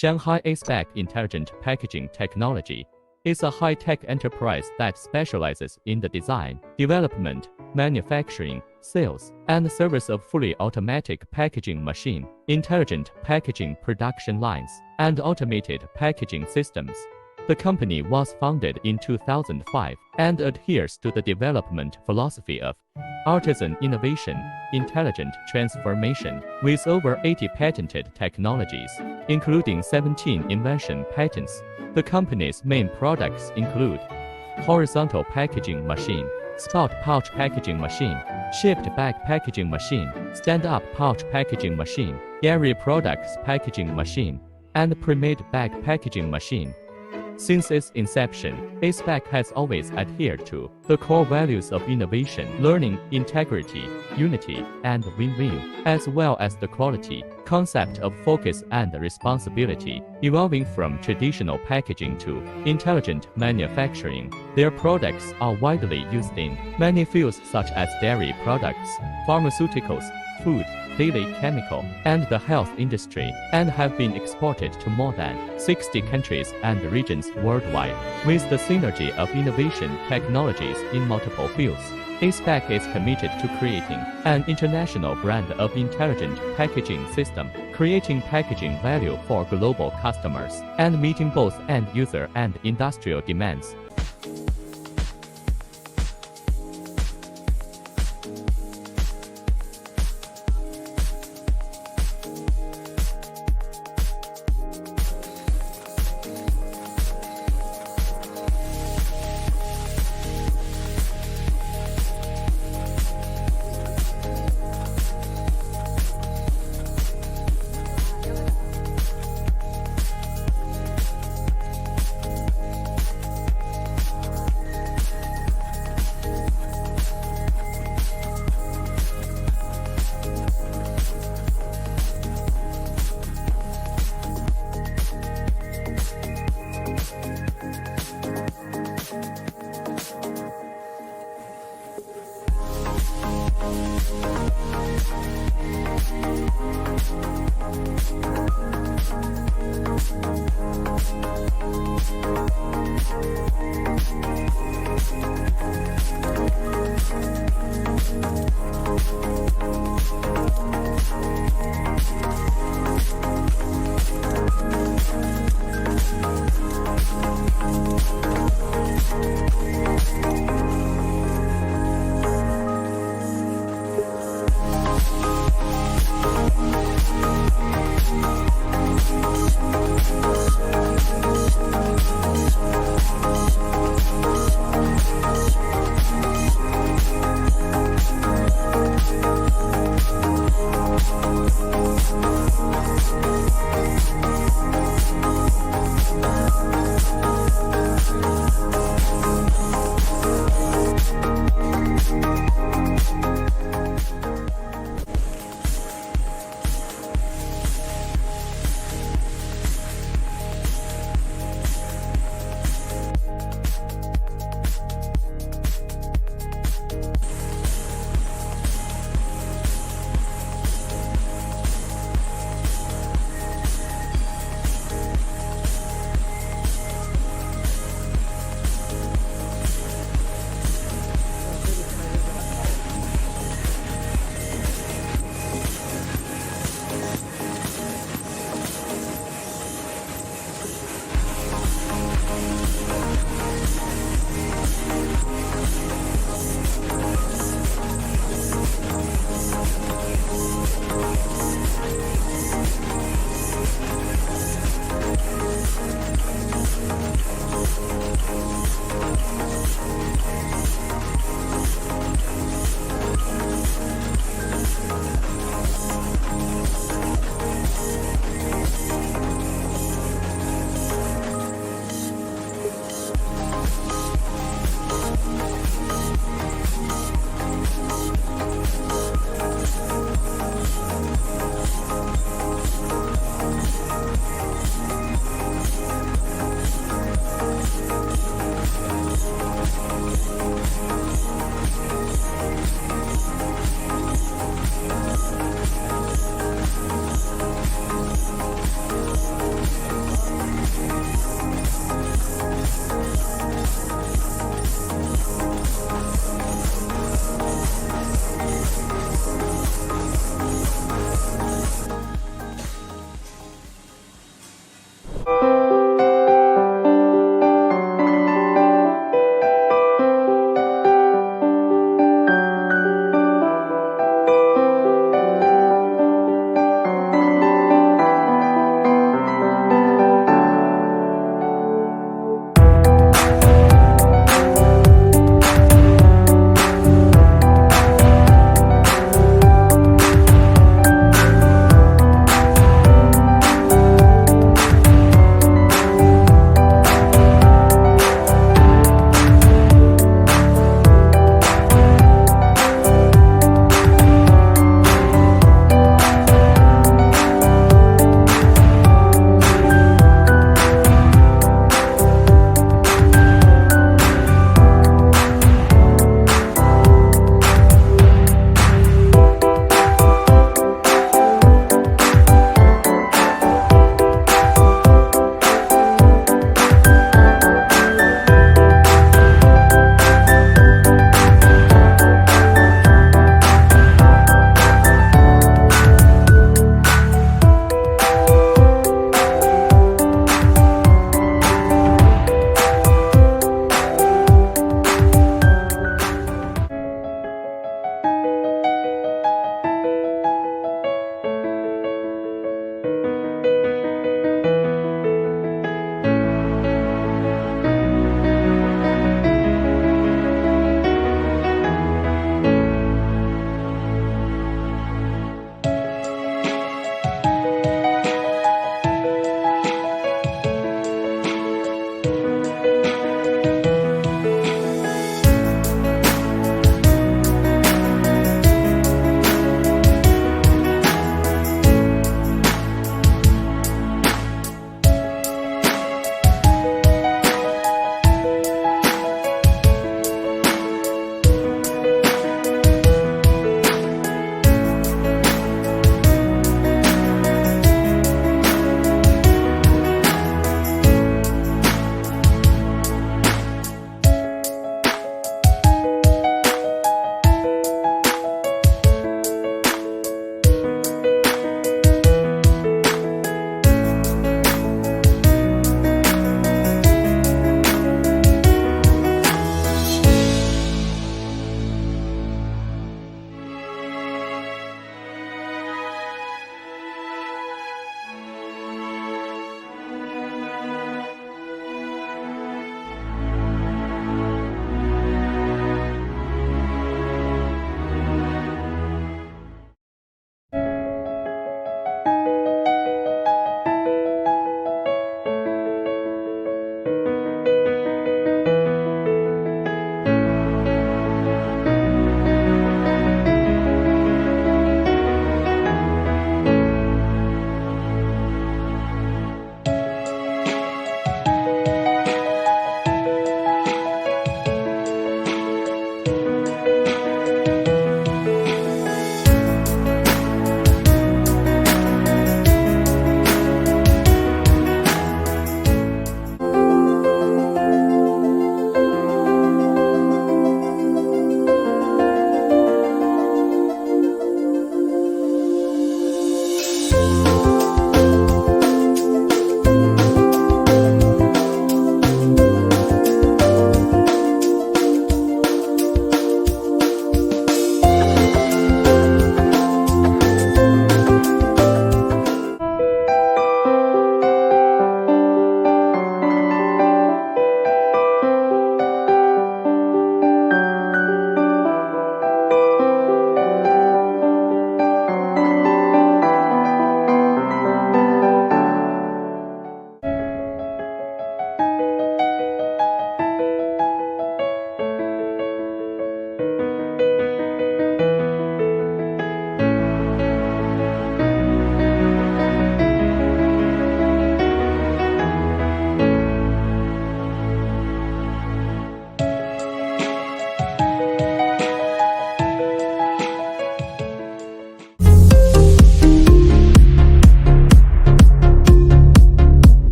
Shanghai Acepack Intelligent Packaging Technology is a high-tech enterprise that specializes in the design, development, manufacturing, sales, and service of fully automatic packaging machine, intelligent packaging production lines, and automated packaging systems. The company was founded in 2005 and adheres to the development philosophy of artisan innovation, intelligent transformation, with over 80 patented technologies, including 17 invention patents. The company's main products include horizontal packaging machine, spout pouch packaging machine, shipped bag packaging machine, stand-up pouch packaging machine, dairy products packaging machine, and pre-made bag packaging machine. Since its inception, Acepack has always adhered to the core values of innovation, learning, integrity, unity, and win-win, as well as the quality concept of focus and responsibility, evolving from traditional packaging to intelligent manufacturing. Their products are widely used in many fields such as dairy products, pharmaceuticals, food, daily chemical, and the health industry, and have been exported to more than 60 countries and regions worldwide. With the synergy of innovation technologies in multiple fields, Acepack is committed to creating an international brand of intelligent packaging system, creating packaging value for global customers, and meeting both end-user and industrial demands.